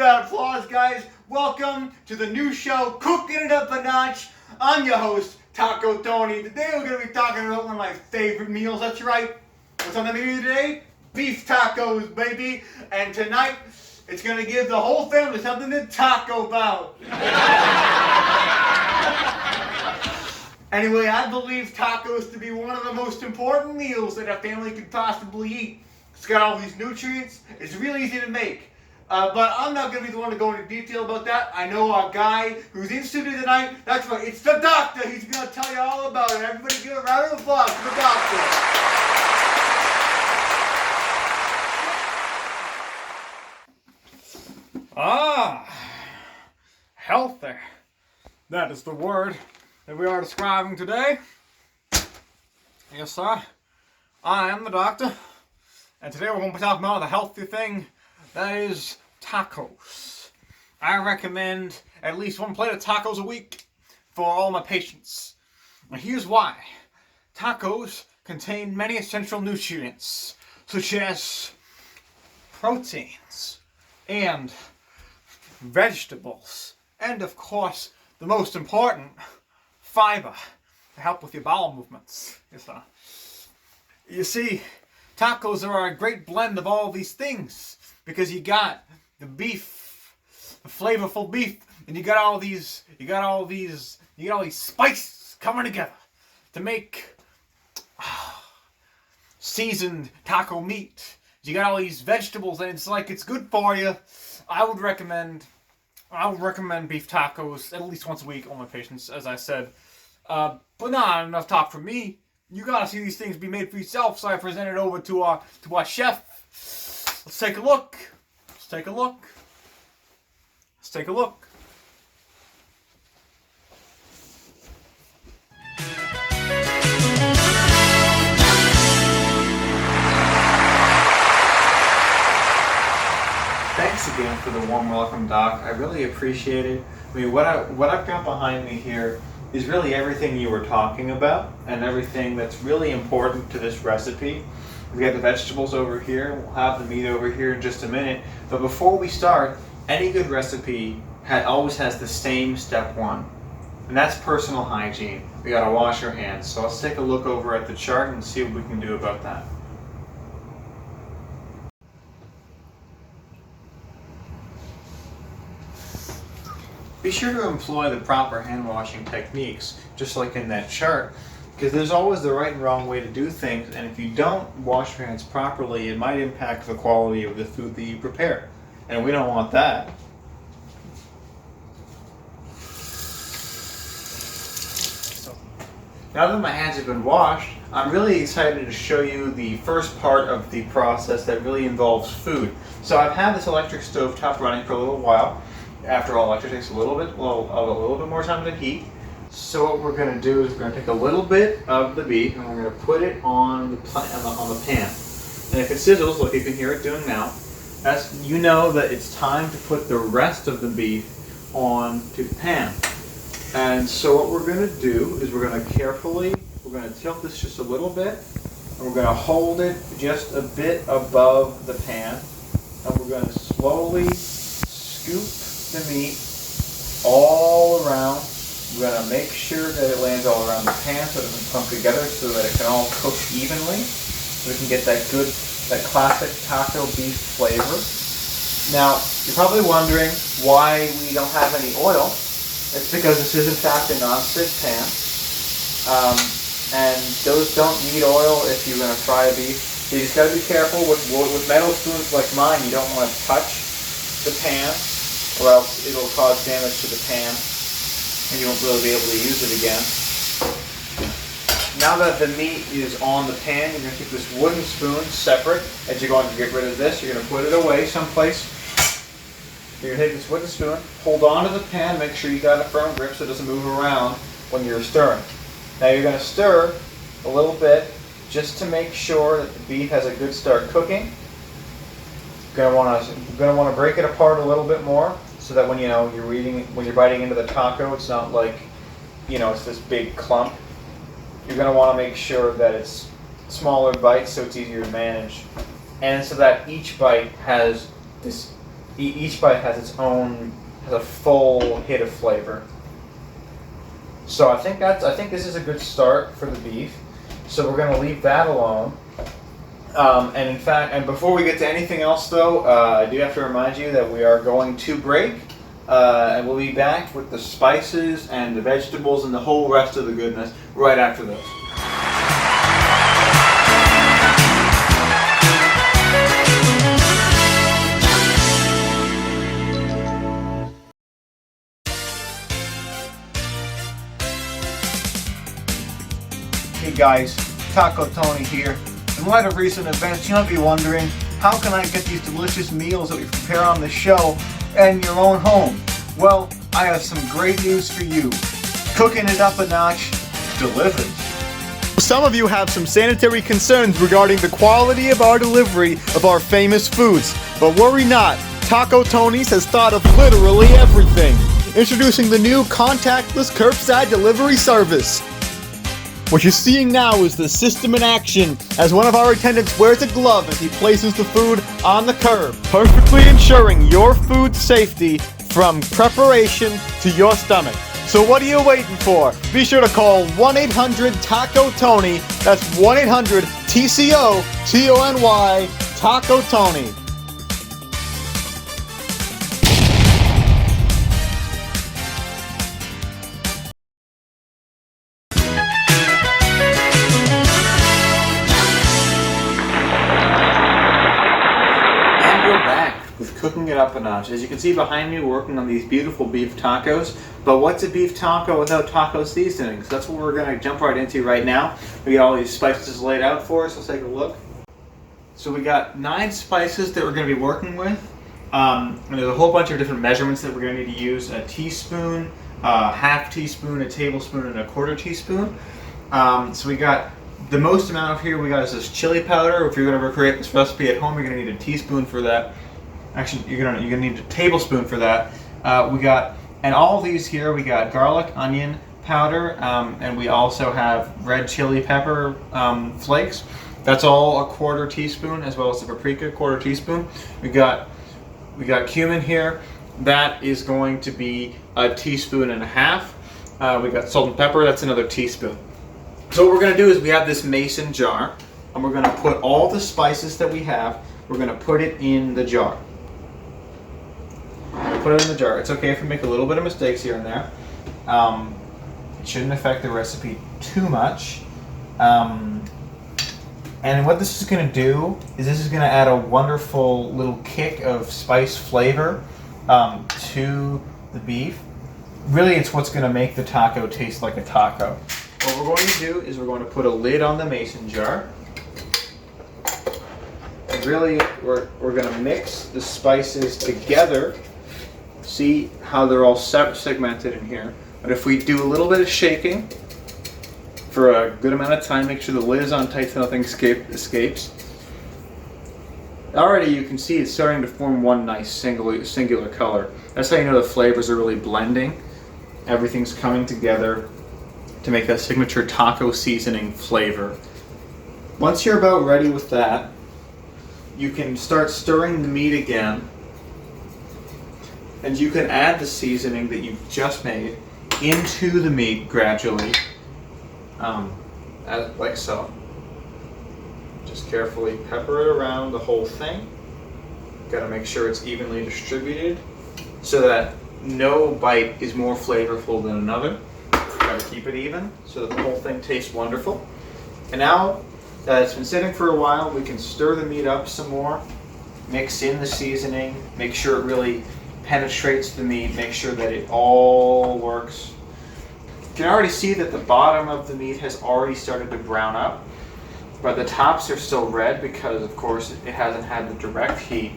that applause, guys. Welcome to the new show, Cooking It Up a Notch. I'm your host, Taco Tony. Today we're going to be talking about one of my favorite meals. That's right. What's on the menu today? Beef tacos, baby. And tonight, it's going to give the whole family something to taco about. Anyway, I believe tacos to be one of the most important meals that a family could possibly eat. It's got all these nutrients. It's really easy to make. But I'm not going to be the one to go into detail about that. I know a guy who's in studio tonight. That's right, it's the doctor. He's going to tell you all about it. Everybody give a round of applause for the doctor. Healthy. That is the word that we are describing today. Yes, sir. I am the doctor. And today we're going to be talking about the healthy thing that is tacos. I recommend at least one plate of tacos a week for all my patients. And here's why. Tacos contain many essential nutrients, such as proteins and vegetables, and of course, the most important, fiber, to help with your bowel movements. Yes, sir. You see, tacos are a great blend of all these things, because you got the beef, the flavorful beef, and you got all these spices coming together to make seasoned taco meat. You got all these vegetables, and it's like it's good for you. I would recommend beef tacos at least once a week on my patients, as I said. But not enough talk from me. You gotta see these things be made for yourself, so I present it over to our chef. Let's take a look. Let's take a look. Thanks again for the warm welcome, Doc. I really appreciate it. I mean, what I've got behind me here is really everything you were talking about and everything that's really important to this recipe. We got the vegetables over here. We'll have the meat over here in just a minute. But before we start, any good recipe always has the same step one, and that's personal hygiene. We gotta wash our hands. So let's take a look over at the chart and see what we can do about that. Be sure to employ the proper hand washing techniques, just like in that chart, because there's always the right and wrong way to do things, and if you don't wash your hands properly, it might impact the quality of the food that you prepare, and we don't want that. Now that my hands have been washed, I'm really excited to show you the first part of the process that really involves food. So I've had this electric stove top running for a little while. After all, electric takes a little bit more time to heat. So what we're going to do is we're going to take a little bit of the beef and we're going to put it on the pan. And if it sizzles, like you can hear it doing now, you know that it's time to put the rest of the beef onto the pan. And so what we're going to do is we're going to tilt this just a little bit, and we're going to hold it just a bit above the pan, and we're going to slowly scoop the meat all around. We're going to make sure that it lands all around the pan so it doesn't clump together, so that it can all cook evenly, so we can get that classic taco beef flavor. Now, you're probably wondering why we don't have any oil. It's because this is in fact a non-stick pan, and those don't need oil if you're going to fry a beef. So you just got to be careful with metal spoons like mine. You don't want to touch the pan, or else it'll cause damage to the pan, and you won't really be able to use it again. Now that the meat is on the pan, you're going to keep this wooden spoon separate. As you're going to get rid of this, you're going to put it away someplace. You're going to take this wooden spoon, hold on to the pan, make sure you got a firm grip so it doesn't move around when you're stirring. Now you're going to stir a little bit just to make sure that the beef has a good start cooking. You're going to want to break it apart a little bit more so that when you're biting into the taco, it's not like, it's this big clump. You're going to want to make sure that it's smaller bites so it's easier to manage, and so that each bite has this Each bite has has a full hit of flavor. So I think this is a good start for the beef. So we're going to leave that alone. And in fact, and before we get to anything else though, I do have to remind you that we are going to break. And we'll be back with the spices and the vegetables and the whole rest of the goodness right after this. Hey guys, Taco Tony here. In light of recent events, you might be wondering, how can I get these delicious meals that we prepare on the show in your own home? Well, I have some great news for you. Cooking it up a notch, delivered. Some of you have some sanitary concerns regarding the quality of our delivery of our famous foods, but worry not. Taco Tony's has thought of literally everything. Introducing the new contactless curbside delivery service. What you're seeing now is the system in action as one of our attendants wears a glove as he places the food on the curb, perfectly ensuring your food safety from preparation to your stomach. So what are you waiting for? Be sure to call 1-800-TACO-TONY. That's 1-800-TCO-TONY, Taco Tony. Cooking it up a notch. As you can see behind me, we're working on these beautiful beef tacos. But what's a beef taco without taco seasonings? That's what we're going to jump right into right now. We got all these spices laid out for us. Let's take a look. So we got 9 spices that we're going to be working with. And there's a whole bunch of different measurements that we're going to need to use. A teaspoon, a half teaspoon, a tablespoon, and a quarter teaspoon. So we got the most amount of here we got is this chili powder. If you're going to recreate this recipe at home, you're going to need a teaspoon for that. Actually, you're gonna need a tablespoon for that. And all of these here, we got garlic, onion powder, and we also have red chili pepper flakes. That's all a quarter teaspoon, as well as the paprika, quarter teaspoon. We got cumin here. That is going to be a teaspoon and a half. We got salt and pepper. That's another teaspoon. So what we're gonna do is we have this mason jar, and we're gonna put all the spices that we have. We're gonna put it in the jar. Put it in the jar. It's okay if we make a little bit of mistakes here and there. It shouldn't affect the recipe too much. And what this is going to do is this is going to add a wonderful little kick of spice flavor to the beef. Really, it's what's going to make the taco taste like a taco. What we're going to do is we're going to put a lid on the mason jar. And really, we're going to mix the spices together. See how they're all segmented in here. But if we do a little bit of shaking for a good amount of time, make sure the lid is on tight so nothing escapes. Already you can see it's starting to form one nice singular color. That's how you know the flavors are really blending. Everything's coming together to make that signature taco seasoning flavor. Once you're about ready with that, you can start stirring the meat again. And you can add the seasoning that you've just made into the meat gradually, like so. Just carefully pepper it around the whole thing. Got to make sure it's evenly distributed so that no bite is more flavorful than another. Got to keep it even so that the whole thing tastes wonderful. And now that it's been sitting for a while, we can stir the meat up some more, mix in the seasoning, make sure it really penetrates the meat, make sure that it all works. You can already see that the bottom of the meat has already started to brown up, but the tops are still red because, of course, it hasn't had the direct heat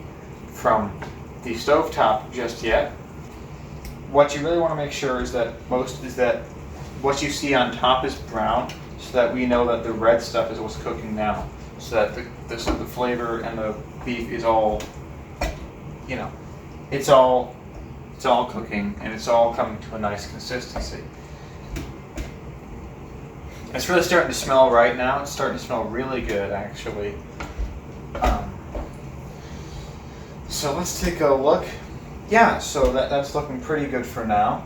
from the stovetop just yet. What you really want to make sure is that what you see on top is brown, so that we know that the red stuff is what's cooking now, so that the flavor and the beef is all, it's all cooking and it's all coming to a nice consistency. It's really starting to smell right now. It's starting to smell really good, actually. So let's take a look. Yeah, so that's looking pretty good for now.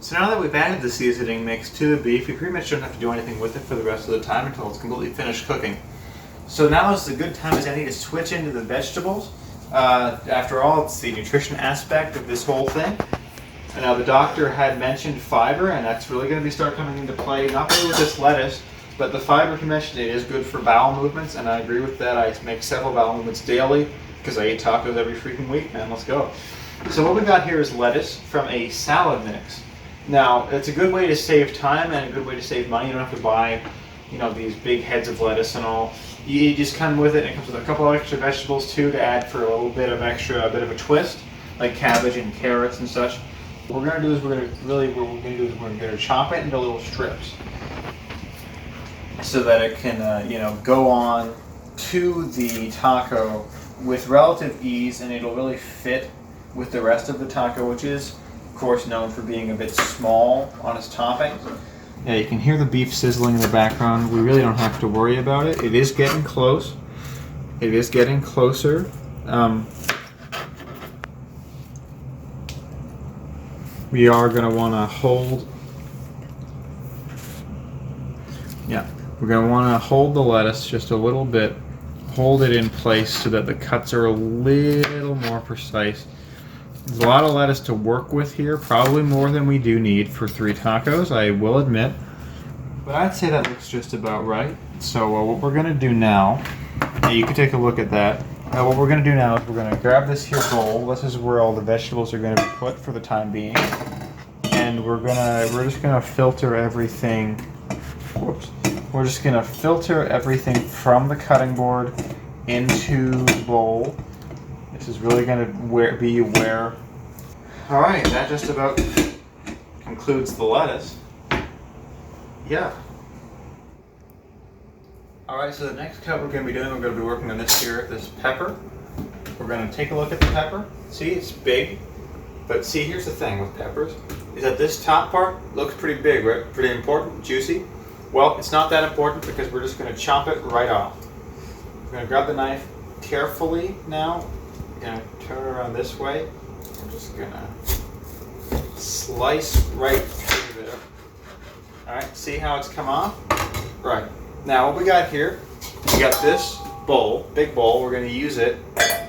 So now that we've added the seasoning mix to the beef, we pretty much don't have to do anything with it for the rest of the time until it's completely finished cooking. So now is a good time as any to switch into the vegetables. After all, it's the nutrition aspect of this whole thing. And now the doctor had mentioned fiber, and that's really going to start coming into play, not only with this lettuce, but the fiber he mentioned, it is good for bowel movements, and I agree with that. I make several bowel movements daily because I eat tacos every freaking week, man, let's go. So what we got here is lettuce from a salad mix. Now, it's a good way to save time and a good way to save money. You don't have to buy, these big heads of lettuce and all. You just come with it, and it comes with a couple of extra vegetables too to add for a little bit of extra, a bit of a twist, like cabbage and carrots and such. What we're gonna do is we're gonna chop it into little strips, so that it can, go on to the taco with relative ease, and it'll really fit with the rest of the taco, which is, of course, known for being a bit small on its toppings. Yeah, you can hear the beef sizzling in the background. We really don't have to worry about it. It is getting close. It is getting closer. We are going to want to hold. Yeah, we're going to want to hold the lettuce just a little bit. Hold it in place so that the cuts are a little more precise. There's a lot of lettuce to work with here, probably more than we do need for 3 tacos, I will admit. But I'd say that looks just about right. So what we're going to do now, you can take a look at that. What we're going to do now is we're going to grab this here bowl. This is where all the vegetables are going to be put for the time being. And we're just going to filter everything. Whoops. We're just going to filter everything from the cutting board into the bowl. This is really going to be where. All right, that just about concludes the lettuce. Yeah. All right, so the next cut we're going to be doing, we're going to be working on this pepper. We're going to take a look at the pepper. See, it's big, but see, here's the thing with peppers, is that this top part looks pretty big, right? Pretty important, juicy. Well, it's not that important because we're just going to chop it right off. We're going to grab the knife carefully now. We're going to turn it around this way. We're just going to slice right through there. All right, see how it's come off? Right. Now what we got here, we got this bowl, big bowl. We're going to use it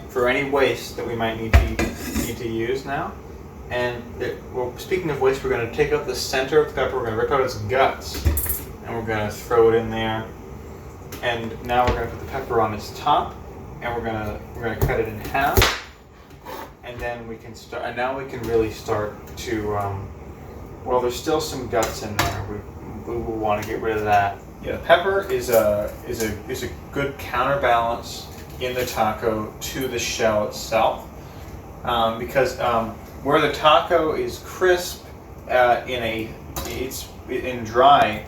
for any waste that we might need to use now. And speaking of waste, we're going to take out the center of the pepper. We're going to rip out its guts, and we're going to throw it in there. And now we're going to put the pepper on its top, and we're going to cut it in half. And then we can start. And now we can really start to. Well, there's still some guts in there. We will want to get rid of that. Yeah, pepper is a good counterbalance in the taco to the shell itself, because where the taco is crisp it's dry.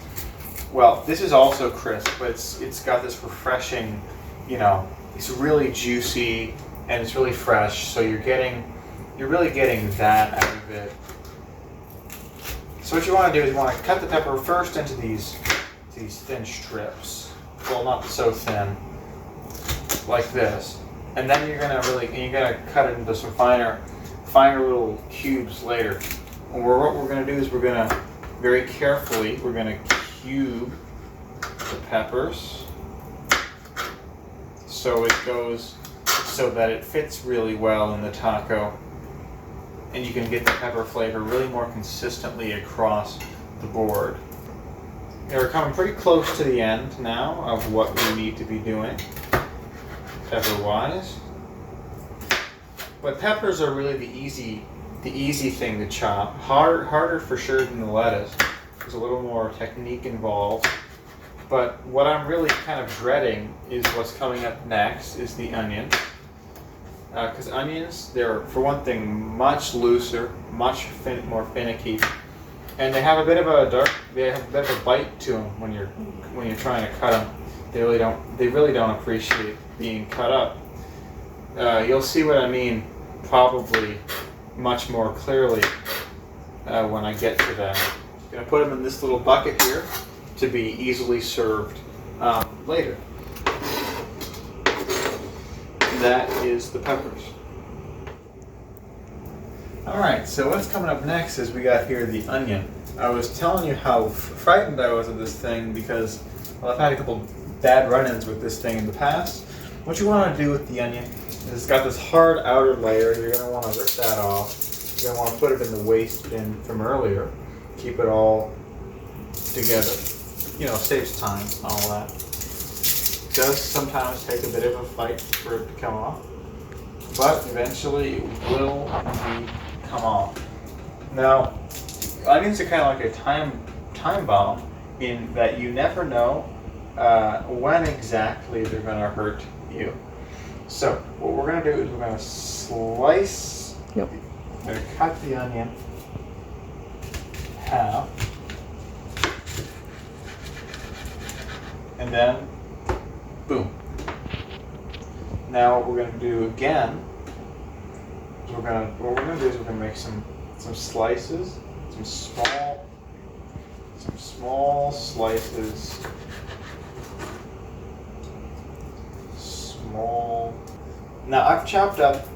Well, this is also crisp, but it's got this refreshing, it's really juicy and it's really fresh. So you're really getting that out of it. So what you want to do is you want to cut the pepper first into these thin strips. Well, not so thin, like this. And then you're gonna cut it into some finer little cubes later. And what we're gonna do is we're gonna very carefully cube the peppers so that it fits really well in the taco, and you can get the pepper flavor really more consistently across the board. Okay, we're coming pretty close to the end now of what we need to be doing pepper-wise. But peppers are really the easy thing to chop. Harder for sure than the lettuce. There's a little more technique involved. But what I'm really kind of dreading is what's coming up next is the onions. Because onions, they're, for one thing, much looser, much more finicky. And they have a bit of a bite to them when you're trying to cut them. They really don't appreciate being cut up. You'll see what I mean probably much more clearly when I get to them. I'm gonna put them in this little bucket here to be easily served later. that is the peppers. Alright, so what's coming up next is we got here the onion. I was telling you how frightened I was of this thing because, well, I've had a couple bad run-ins with this thing in the past. What you want to do with the onion is it's got this hard outer layer. You're going to want to rip that off. You're going to want to put it in the waste bin from earlier. Keep it all together. You know, saves time, all that. It does sometimes take a bit of a fight for it to come off, but eventually it will indeed come off. Now, onions are kind of like a time bomb in that you never know when exactly they're going to hurt you. So what we're going to do is we're going to slice. Yep. We're going to cut the onion half, and then boom. Now what we're going to do again is we're going to make some slices, some small slices, Now I've chopped up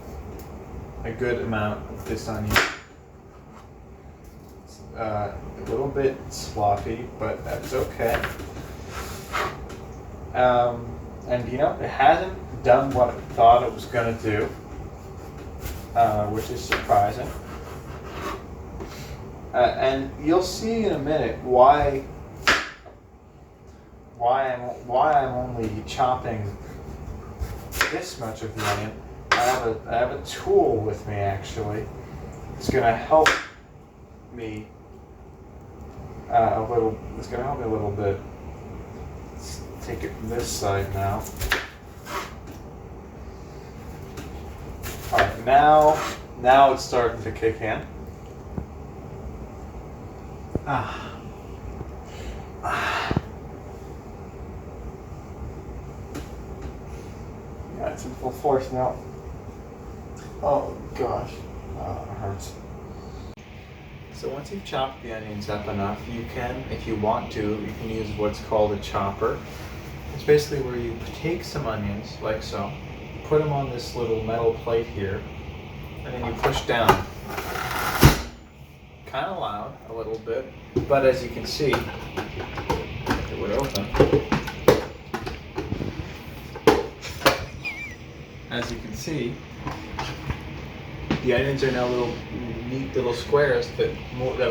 a good amount of this onion. It's a little bit sloppy, but that's okay. And you know, it hasn't done what I thought it was going to do, which is surprising. And you'll see in a minute why I'm only chopping this much of the onion. I have a tool with me actually. It's going to help me a little. It's going to help me a little bit. Let's take it from this side now. All right, now it's starting to kick in. Yeah, it's in full force now. Oh gosh, it hurts. So once you've chopped the onions up enough, you can, if you want to, you can use what's called a chopper. It's basically where you take some onions, like so, put them on this little metal plate here, and then you push down. Kind of loud, a little bit, but as you can see, it would open. As you can see, the onions are now little neat little squares that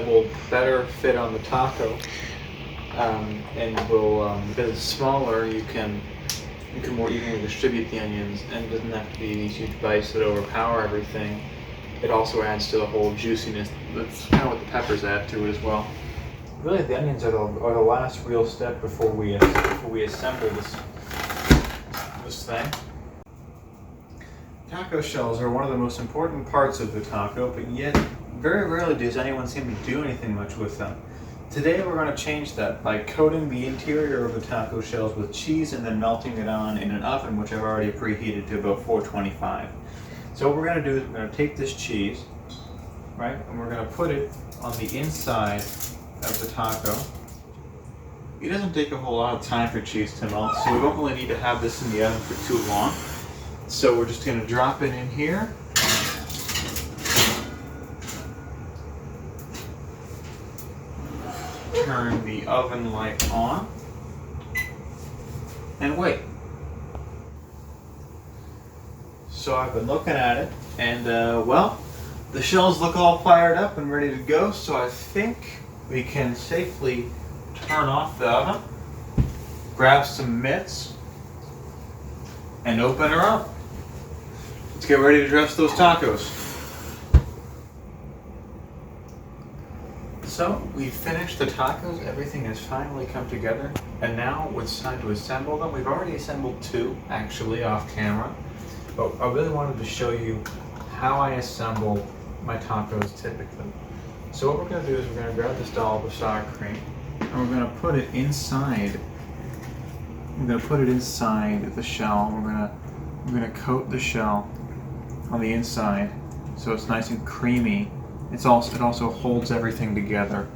will better fit on the taco, and will because it's smaller, you can more evenly distribute the onions, and it doesn't have to be these huge bites that overpower everything. It also adds to the whole juiciness. That's kind of what the peppers add to it as well. Really, the onions are the last real step before we assemble this thing. Taco shells are one of the most important parts of the taco, but yet very rarely does anyone seem to do anything much with them. Today we're going to change that by coating the interior of the taco shells with cheese and then melting it on in an oven which I've already preheated to about 425. So what we're going to do is we're going to take this cheese, right, and we're going to put it on the inside of the taco. It doesn't take a whole lot of time for cheese to melt, so we don't really need to have this in the oven for too long. So we're just going to drop it in here. Turn the oven light on. And wait. So I've been looking at it, and well, the shells look all fired up and ready to go, so I think we can safely turn off the oven, grab some mitts, and open her up. Let's get ready to dress those tacos. So we've finished the tacos, everything has finally come together, and now it's time to assemble them. We've already assembled two, actually, off camera, but I really wanted to show you how I assemble my tacos typically. So what we're going to do is we're going to grab this dollop of sour cream, and we're going to put it inside. I'm going to put it inside the shell. We're going to coat the shell on the inside so it's nice and creamy. It also holds everything together.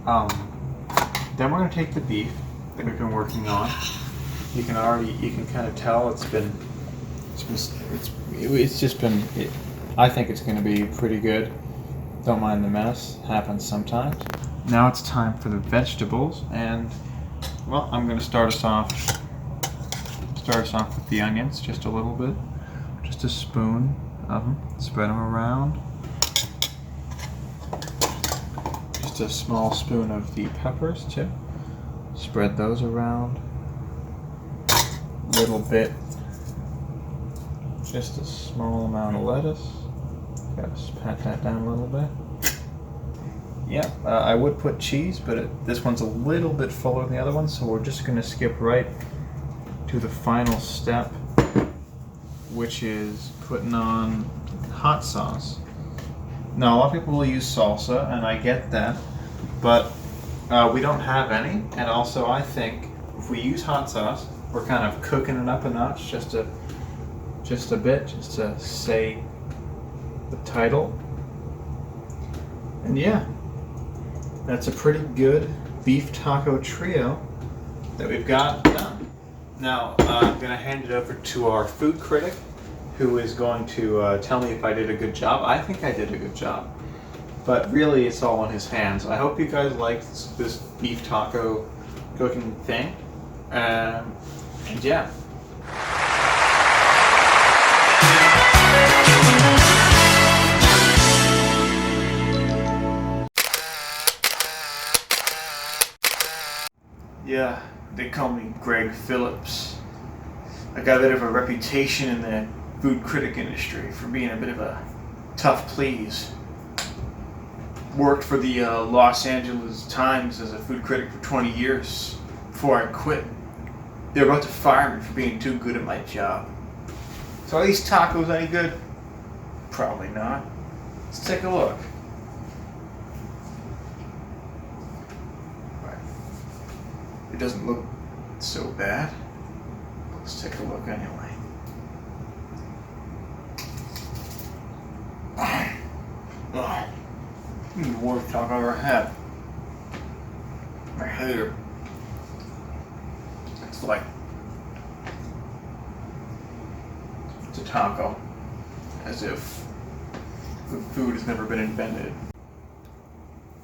Then we're going to take the beef that we've been working on. You can kind of tell it's been It's just been. I think it's going to be pretty good. Don't mind the mess. Happens sometimes. Now it's time for the vegetables, and well, I'm going to start us off with the onions, just a little bit, just a spoon of them. Spread them around. Just a small spoon of the peppers too. Spread those around. Little bit. Just a small amount of lettuce. Gotta pat that down a little bit. Yeah, I would put cheese, but this one's a little bit fuller than the other one, so we're just going to skip right to the final step, which is putting on hot sauce. Now, a lot of people will use salsa, and I get that, but we don't have any, and also I think if we use hot sauce, we're kind of cooking it up a notch just a bit, just to say the title. And yeah, that's a pretty good beef taco trio that we've got done. Now, I'm going to hand it over to our food critic, who is going to tell me if I did a good job. I think I did a good job, but really it's all in his hands. I hope you guys liked this beef taco cooking thing, and yeah. Yeah, they call me Greg Phillips. I got a bit of a reputation in the food critic industry for being a bit of a tough please. Worked for the Los Angeles Times as a food critic for 20 years before I quit. They were about to fire me for being too good at my job. So are these tacos any good? Probably not. Let's take a look. It doesn't look so bad. Let's take a look anyway. The worst taco I've ever had. I hate it. It's like it's a taco, as if good food has never been invented.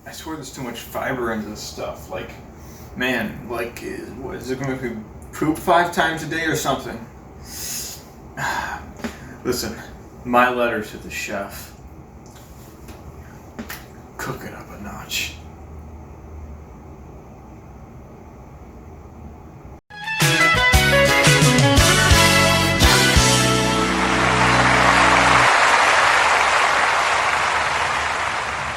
I swear there's too much fiber into this stuff. Like, man, like, is it going to make me poop 5 times a day or something? Listen, my letter to the chef. Cook it up a notch.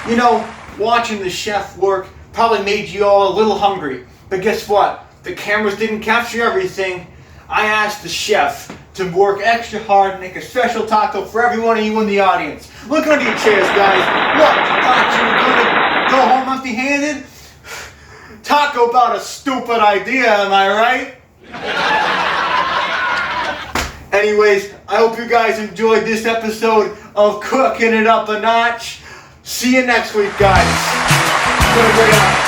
You know, watching the chef work probably made you all a little hungry. But guess what? The cameras didn't capture everything. I asked the chef to work extra hard and make a special taco for every one of you in the audience. Look under your chairs, guys. What? Thought you were going to go home empty-handed? Taco about a stupid idea, am I right? Anyways, I hope you guys enjoyed this episode of Cooking It Up a Notch. See you next week, guys. It's gonna bring it up.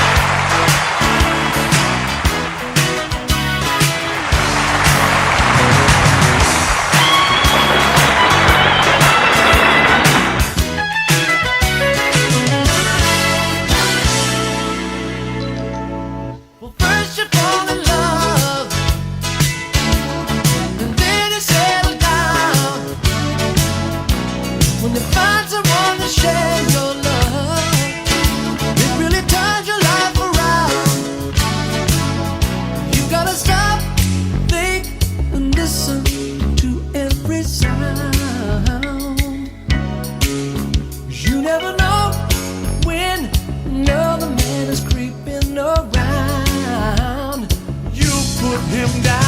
Him down.